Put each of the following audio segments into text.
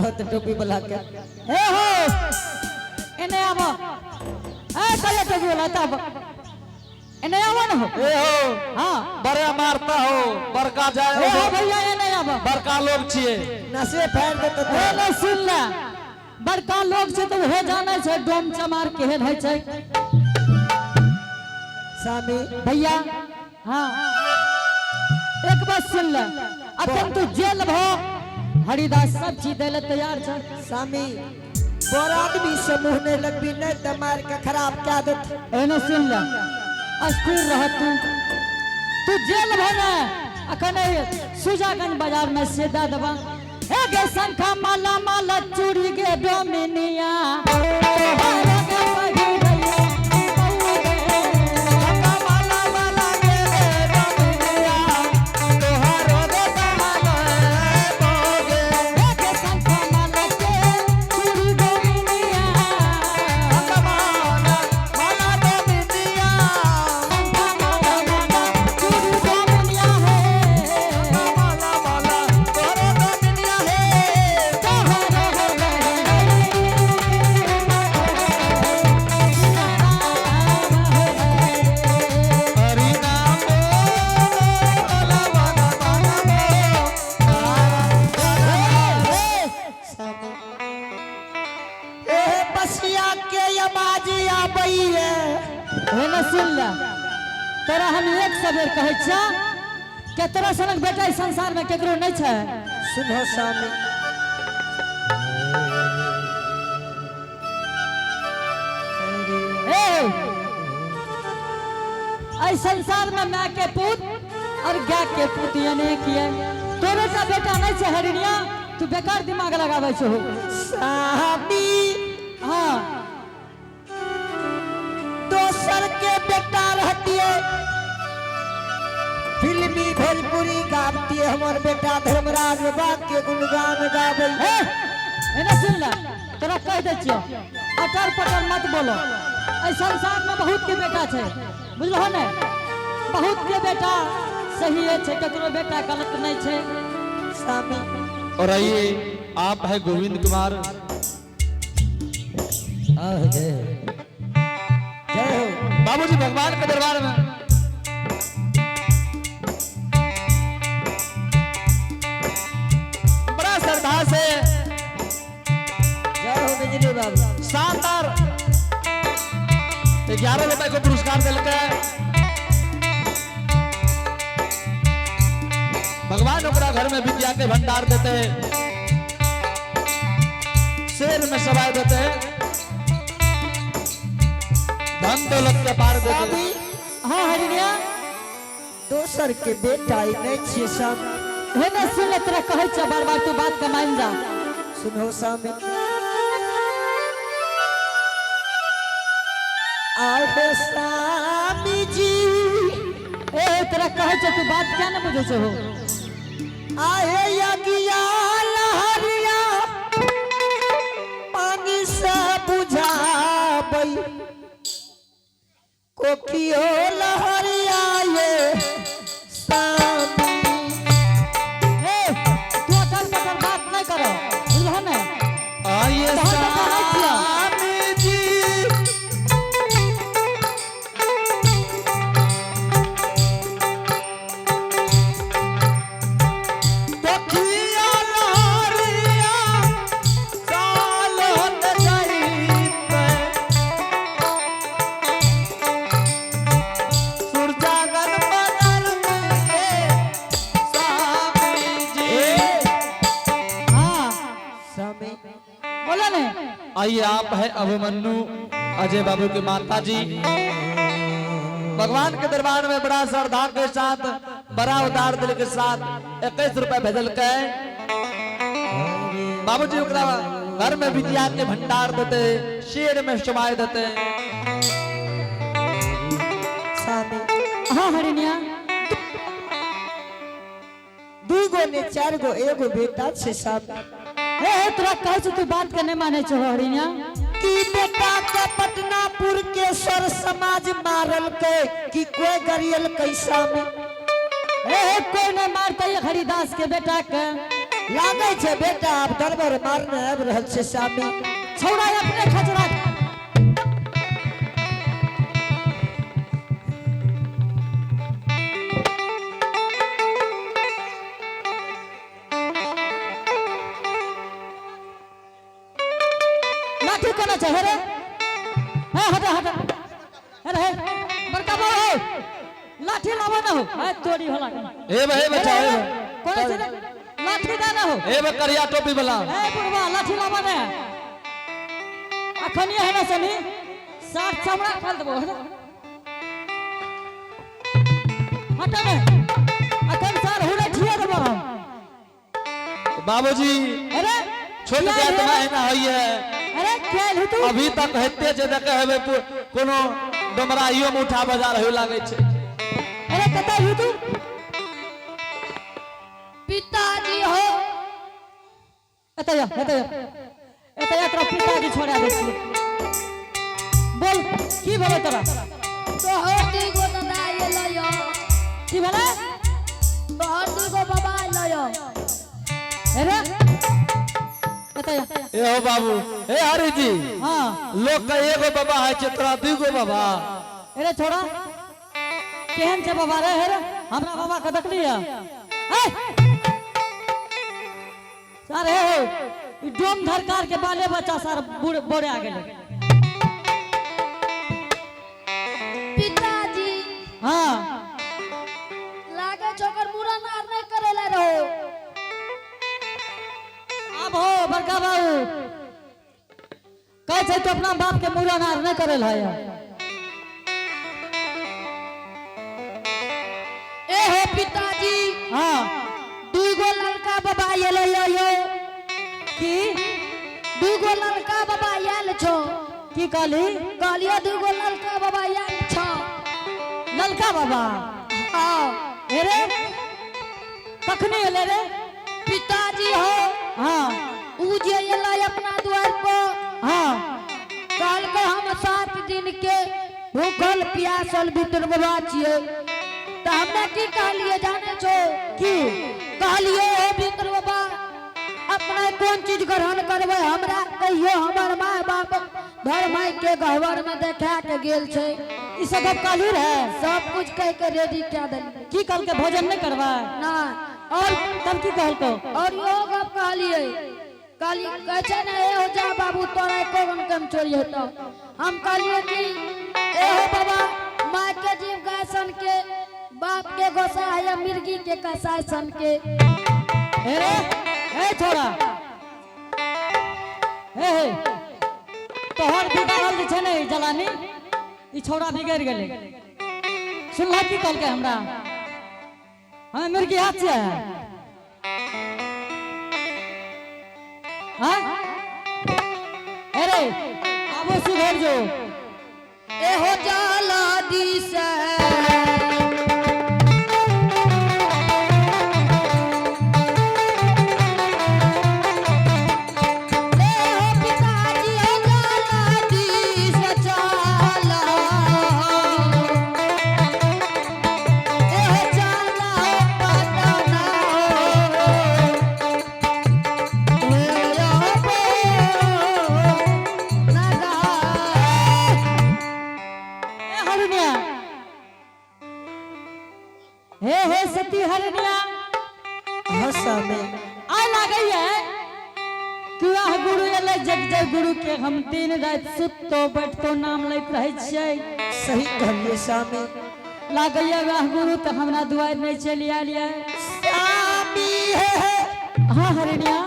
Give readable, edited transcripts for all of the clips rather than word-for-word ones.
रहत टोपी वाला के ए हो एने आवा ए कले टोपी वाला तब एने आवा न हो ए हो हां बड़े मारता हो बड़का जाए ए हो भैया एने आवा बड़का लोग छिए नसे फेर देत ए ले सुन ले बड़का लोग से तो हो जाने छै डोम चमार केहन है छै स्वामी भैया हां एक बात सुन ले अखन तू जेल भो हरिदास सब चीज देले तैयार छ स्वामी बड़ आदमी से मुहने लगबी नहीं त मार के खराब क्या देत एने सुन ले अस्थिर रह तू जेल भो ना अखन सुजागंज बाजार में से दा दबा ए गे शंखा माला माला चूड़ी गे डोमिनिया तोरा हम एक सबेर कहै छ केतरा सनक बेटा इस संसार में केकरो नहीं छै सुनो स्वामी ए संसार में माँ के पुत और गाय के पुत यानी किए तोरे का बेटा नहीं छै हरिणिया तू बेकार दिमाग लगाबै छ स्वामी हां दोसर के बेटा रहती है फिल्मी भोजपुरी गाती है हमार बेटा धर्मराज बाग के गुणगान गावे एने सुन ले तोरा कह दे छियो अटर पटर मत बोलो ऐ संसार में बहुत के बेटा छै बुझलो ने बहुत के बेटा सही है छै ककरो बेटा गलत नहीं छै स्वामी और आइए आप है गोविंद कुमार जय हो बाबूजी भगवान के दरबार में बड़ा श्रद्धा से जय हो बिजली बाबू शानदार 11 रुपए को पुरस्कार दिलके भगवान ओकरा घर में विद्या के भंडार देते शेर में सवार देते धन दौलत के पार देते हां हरिया दोसर के बेटा ही नहीं छे सब हेने सुन ले तोरा कहै छ बार बार तू बात के मान जा सुनो स्वामी आए स्वामी जी ए तोरा कहै छ तू बात क्या न बुझै छ हो आए यगिया लहरिया पानी से बुझाबै कोकियो लहरिया ये स्वामी ए तू अटर पटर बात नहीं करो बुझलो ने आइए स्वामी जी कोकिया लहरिया सालों जाइते सुरजागन बदल में स्वामी जी हां स्वामी बोला ने आइए आप है अभिमन्यु अजय बाबू की माता जी भगवान के दरबार में बड़ा श्रद्धा के साथ बड़ा उदार दिल के साथ 21 रुपए भेजल के बाबूजी ओकरा घर में विद्या के भंडार देते शेर में समाये देते स्वामी हां हरिया दू गो ने चार गो एगो बेटा छे स्वामी ए तोरा कहै छ तू बात के नहीं माने छ हरिया की बेटा के पटनापुर के सर समाज मारल के कि कोई गरियल कैसा में ए कोई नहीं मारता ये हरिदास के बेटा के लागे छे बेटा अब दरबार मारने आबि रहल छे स्वामी। छौड़ा अपने खचरा लाठी कोना चाहे रे? है हटा हटा अरे बड़का बाबू लाठी लावा ना हो है तोड़ी होला हे बच्चा हे कोना से लाठी दाना हो हे करिया टोपी वाला ए बुढ़वा लाठी लावा ना अखनी है ना सनी साठ चमड़ा खाल देबो हटा ने अखन सार हुरे ठिया देबो हम बाबूजी अरे छोट जात में ना होइए अरे खेल हो तू अभी तक हेते जे देखे हेबे कोनो डमराइयो में उठा बाजार होय लागे छे। अरे कता हो तू पिताजी हो एतया तोरा पिताजी छोड़ा दे छी बोल की भेलै तोरा तोहर दुगो दादा एलयो की भेलै तोहर दुगो बाबा एलयो अरे एतया ए हो बाबू ए हरि जी हां लोग का एगो बाबा है छे तोरा दुगो बाबा। अरे छोड़ा केहन छे बाबा रे हेरे हमरा बाबा के देखलिया ए सारे ई डोम धरकार के बाले बच्चा सार बूढ़े आ गेले। पिताजी हां लागे छोकर मुरन आर नहीं करेला रहो अब हो बड़का बाबू कह छे तो अपना बाप के मुरन आर नहीं करेल है ए हो पिताजी हां दुगो लड़का बाबा एलयो की दुगो लड़का बाबा आयल छो की कहली कहलियो दुगो लड़का बाबा आयल छो ललका बाबा हां अरे कखनी एले रे पिताजी हो हां ऊ जे एलै अपना द्वार पर हां काल के हम 7 दिन के भूखल प्यासल भीतर बाबा छिए त हमने की कहलिए जाने छो की कहलिए हे भीतर बाबा अपना कौन चीज ग्रहण करबे हमरा कहियो हमर माय बाप घर माय के गहवर में देखा के गेल छे ई सब गप कहली रे सब कुछ कह के रेडी क्या देली की कल के भोजन नहीं करवा ना और तब की कहल को और यो गप कहलिए कहली कहछे ना ए हो जा बाबू तोरा कोन कम चोरी होतो हम कहलिए कि ए हो बाबा माय के जीव गाय सन के बाप के गोसा है या मिर्गी के कसाय सन के अरे ए छोड़ा ए तोहर बिगाड़ल जे छै ने जलानी ई छोड़ा बिगड़ गेले सुनला की कहल के हमरा हमें मुर्गी हाथ से हां अरे आबो सुधर जो ए हो जाला दी से हे सती हरनिया हंसा में आ लागई है कि आह गुरु एले जग जग गुरु के हम दिन रात सुतो बैठतो नाम लैत रहै छियै सही कहलिए स्वामी। लागई है आह गुरु त हमरा दुआर नहीं चली आलिए स्वामी है हां हरनिया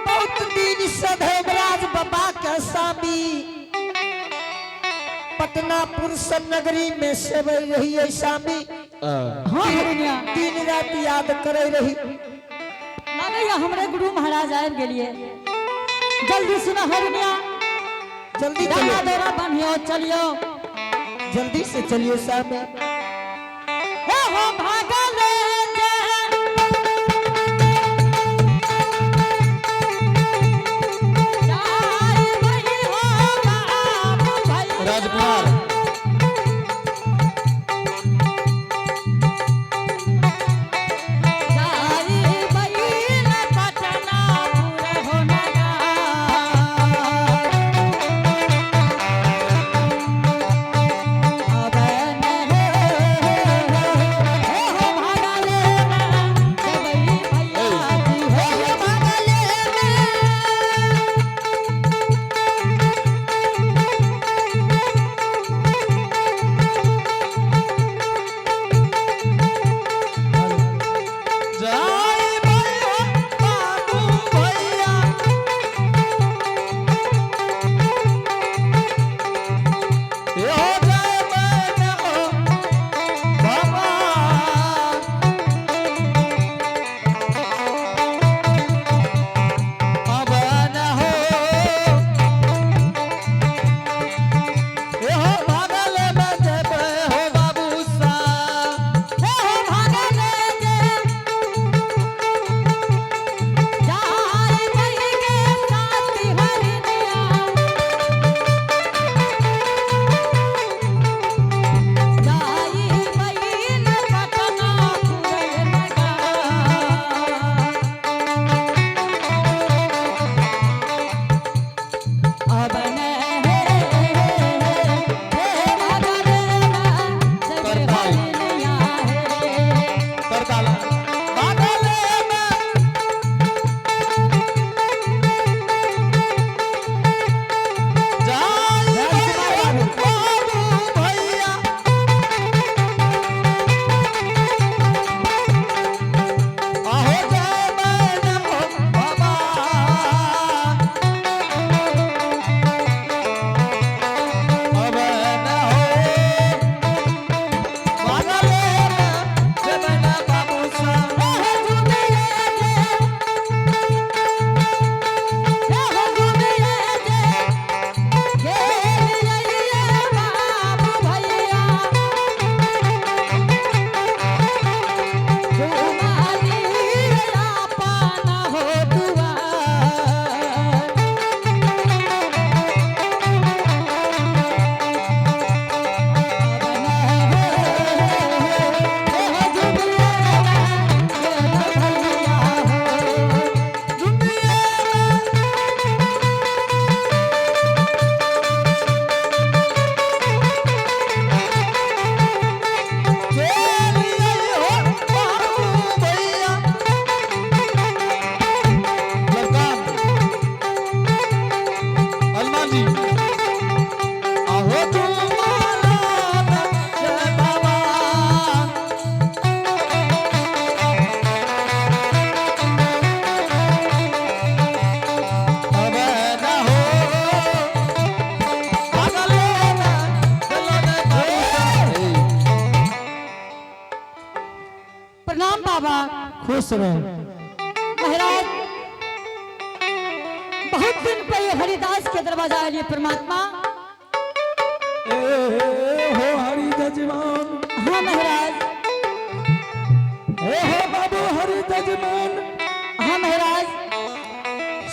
बहुत दिन से धर्मराज बाबा के स्वामी पटना पुरसन नगरी में सेवै रही है स्वामी। हां हरनिया दिन रात याद करे रही। लागई है हमरे गुरु महाराज आबि गेलिए जल्दी सुना हरनिया जल्दी दाना चलिए दौरा बन्हियो चलियो जल्दी से चलिए स्वामी। हे हो भागल राजकुमार जाई बैल खुश रहो। महाराज बहुत दिन पहले हरिदास के दरवाजा आए परमात्मा। हो हरि जजमान। हाँ महाराज। हो बाबू हरि जजमान। हाँ महाराज।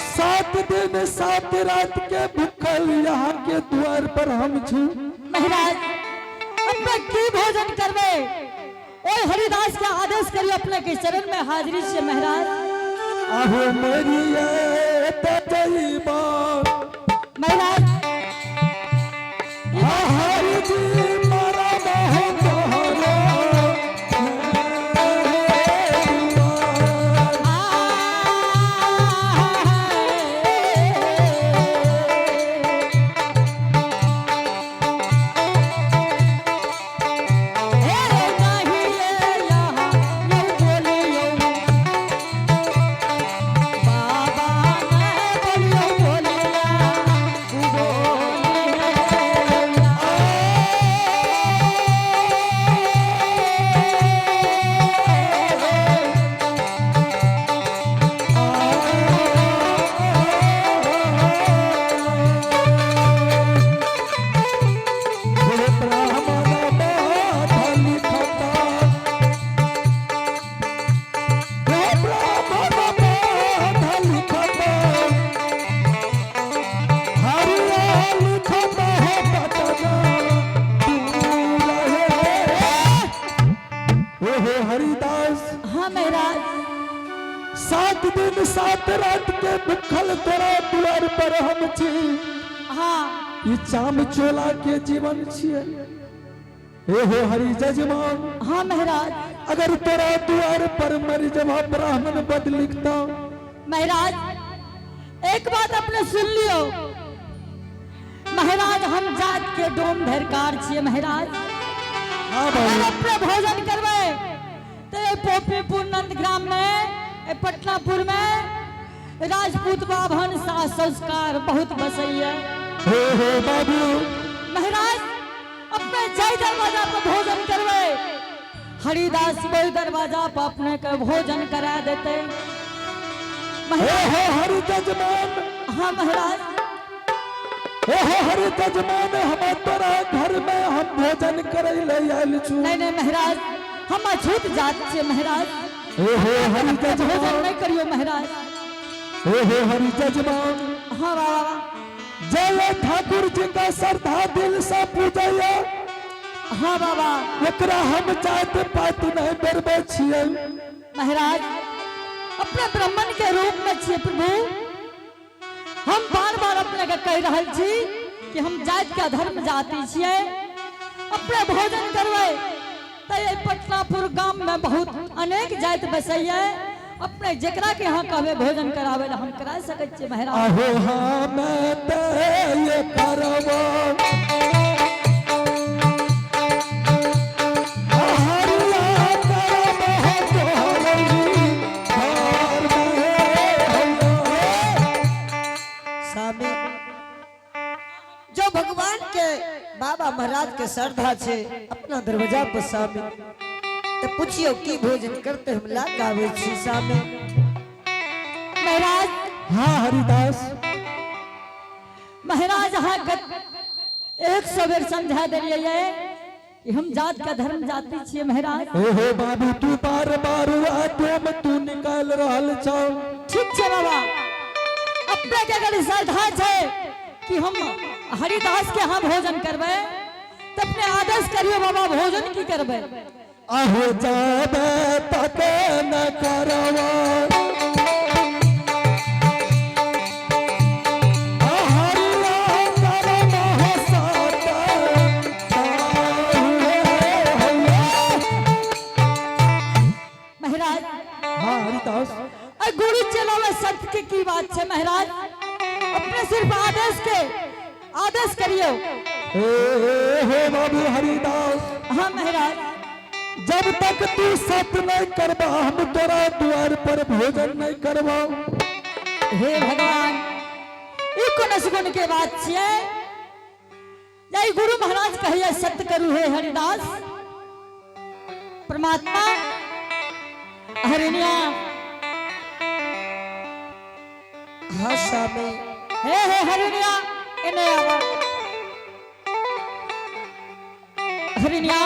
7 दिन 7 रात के भूखल यहाँ के द्वार पर हम छू। महाराज अपने की भोजन करवे और हरिदास के आदेश करिए अपने के चरण में हाजिरी से महाराज। अहो मेरी ये तजैबा महाराज हरि जी मारा मोह तोहरा हरिदास। हाँ महाराज। 7 दिन 7 रात के भूखल तोरा द्वार पर हम छी। हाँ ई चाम चोला के जीवन छिए। हो हरि जजमान। हाँ महाराज। अगर तोरा द्वार पर मर जवा ब्राह्मण बद लिखता। महाराज एक बात अपने सुन लियो महाराज, हम जात के डोम धरकार छिए महाराज। हाँ अगर भाई। अपने भोजन करवे तो पोपीपुर नंदग्राम में पटनापुर में राजपूत बाभन सा संस्कार बहुत बसैया। हो बाबू। महाराज अपने जय दरवाजा पर भोजन करवे हरिदास वही दरवाजा पर अपने के भोजन करा देते। हो हरि जजमान। हाँ महाराज। हो हरि जजमान, हम तोरा घर में हम भोजन करे ले आयल छु। नहीं नहीं महाराज, हम अछूत जात से महाराज। हो हरि भोजन जजमान। नहीं करियो महाराज। हो हरि जजमान। हाँ बाबा। जय ठाकुर जी का श्रद्धा दिल से पूजैया। हाँ बाबा। ओकरा हम जात पात नहीं बरबे छियै। महाराज अपने ब्राह्मण के रूप में छिए प्रभु। हम बार बार अपने के कह रहल छी कि हम जात का धर्म जाति छिए। अपने भोजन करवे तो ये पटनापुर गांव में बहुत अनेक जात बसैया। अपने जेकरा के यहाँ कहवे भोजन करावे ला हम करा सके छिए महाराज। अहो हाँ मैं ते ये करवा। जो भगवान के बाबा महाराज के श्रद्धा छे अपना दरवाजा पर सामे तो पूछियो की भोजन करते हम ला गावे छी सामे। महाराज। हाँ हरिदास। महाराज हाँ एक सवेर समझा दिलिए कि हम जात का धर्म जाति छिए महाराज। हो बाबू तू बार बार आत्मा में तू निकाल रहल छौ। ठीक है बाबा। अपने के अगर श्रद्धा है कि हम हरिदास के यहाँ भोजन करबे तो अपने आदेश करियो बाबा भोजन की करबे। अहो जाबे तक न करवा। महाराज। हाँ हरिदास। गुरु चलावे सत्य की बात है महाराज। अपने सिर्फ आदेश करियो। हो बाबू हरिदास। हाँ महाराज। जब तक तू सत्य नहीं करबा हम तोरा द्वार पर भोजन नहीं करबा। हे भगवान ई कोन सुगुन के बात छिए। यही गुरु महाराज कहिए सत्य करू हे हरिदास। परमात्मा हरिणिया हाँ स्वामी। हे हरिणिया इन्हें आवा हरिणिया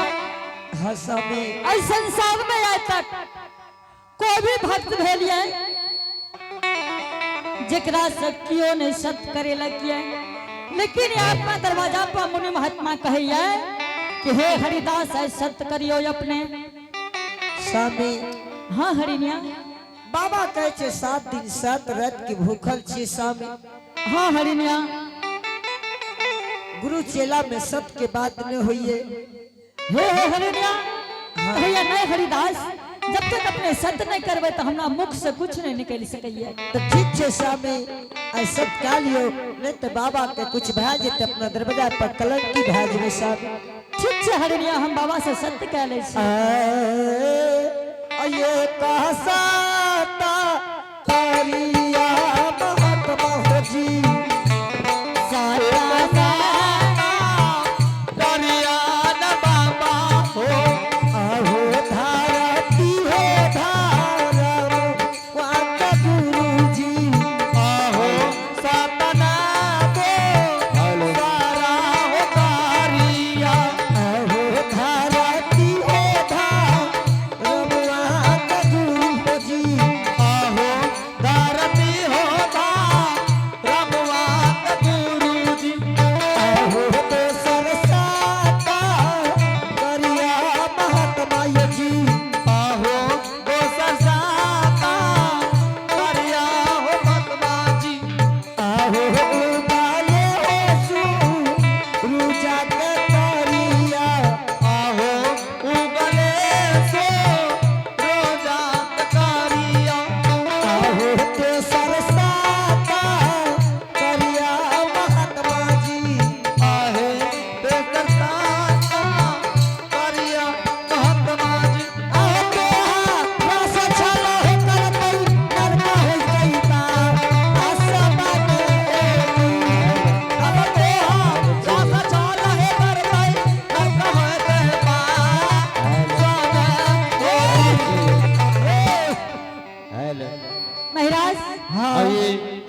हाँ स्वामी। इस संसार में आज तक कोई भी भक्त भेलिए जकरा से कियो ने सत्य करे लगिए, लेकिन ये अपना दरवाजा पर मुनि महात्मा कहिए कि हे हरिदास है सत्य करियो अपने। स्वामी हाँ हरिणिया बाबा कहे छे 7 दिन 7 रात की भूखल छी स्वामी। हाँ हरिणिया गुरु चेला में सत्य के बात न होइए। हे हरिणिया भैया नहीं हरिदास जब तक अपने सत्य नहीं करवे तो हमरा मुख से कुछ नहीं निकल सकैया। तो ठीक छे स्वामी ऐसा क्या लियो नहीं तो बाबा के कुछ भा जेते अपना दरवाजा पर कलंकी भा जेबे स्वामी। ठीक छे हरिणिया हम बाबा से सत्य कह ले छी। ये कहसाता करिया महात्मा हो जी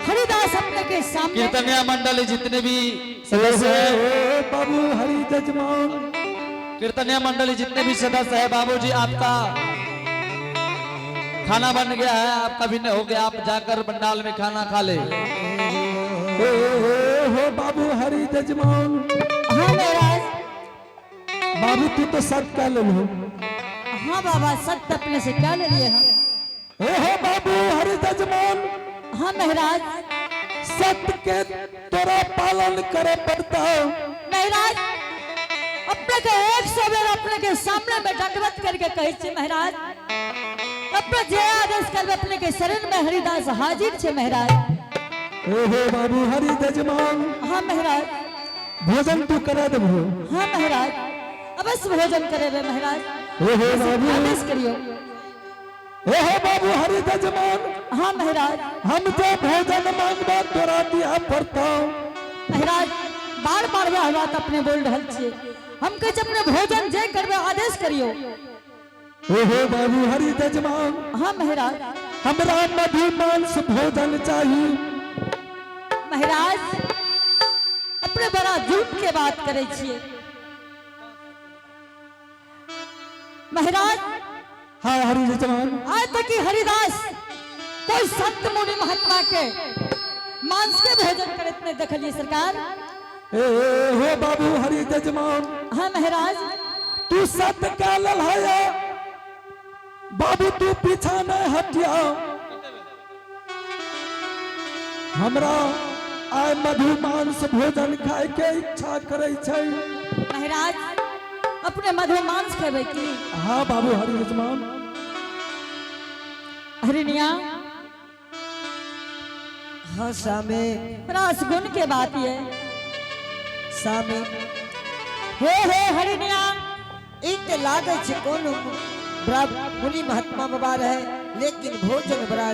हरिदास अपने के सामने कीर्तनिया मंडली जितने भी सदस्य हैं, बाबू हरि जजमान कीर्तनिया मंडली जितने भी सदस्य है, बाबूजी आपका खाना बन गया है, आपका भी हो गया, आप जाकर पंडाल में खाना खा ले। हो बाबू हरि जजमान। हाँ महाराज। बाबू तू तो सब कह ले हो। हाँ बाबा सत्य अपने से क्या ले लिए हम। हो बाबू हरि जजमान। हाँ महाराज। सत्य के तोरा पालन करे पड़ता। महाराज अपने के 100 बेर अपने के सामने में दंडवत करके कहे छे महाराज, अपने जे आदेश करबे अपने के शरण में हरिदास हाजिर छे महाराज। ओहो बाबू हरि जजमान। हाँ महाराज। भोजन तू करा देबो। हाँ महाराज अवश्य भोजन करेबे महाराज। ओहो बाबू आदेश करियो। ओहो बाबू हरि जजमान। हाँ महाराज। हम जो भोजन मांगबा तोरा दिया पड़ता। महाराज बार बार वह बात अपने बोल रहल छिए, हम कहे छे अपने भोजन जे करबे आदेश करियो। ओहो बाबू हरि जजमान। हाँ महाराज। हमरा मधु मांस भोजन चाहिए। महाराज अपने बड़ा झूठ के बात करे छिए महाराज। हाँ हरि जजमान। आज तक की हरिदास कोई संत मुनि महात्मा के मांस के भोजन करत नहीं देखलिए सरकार। हो बाबू हरि जजमान। हाँ महाराज। तू सत्य का ललहाया बाबू तू पीछा न हटिया। हमरा आय मधु मांस भोजन खाए के इच्छा करे छै। महाराज अपने मधु मांस खेबे की। हाँ बाबू हरि जजमान। हरिणिया हाँ सामे रस गुण के बात ये सामे हे हरिणिया इत लागे छे कोनो बड़ा मुनि महात्मा बाबा रहे, लेकिन भोजन बड़ा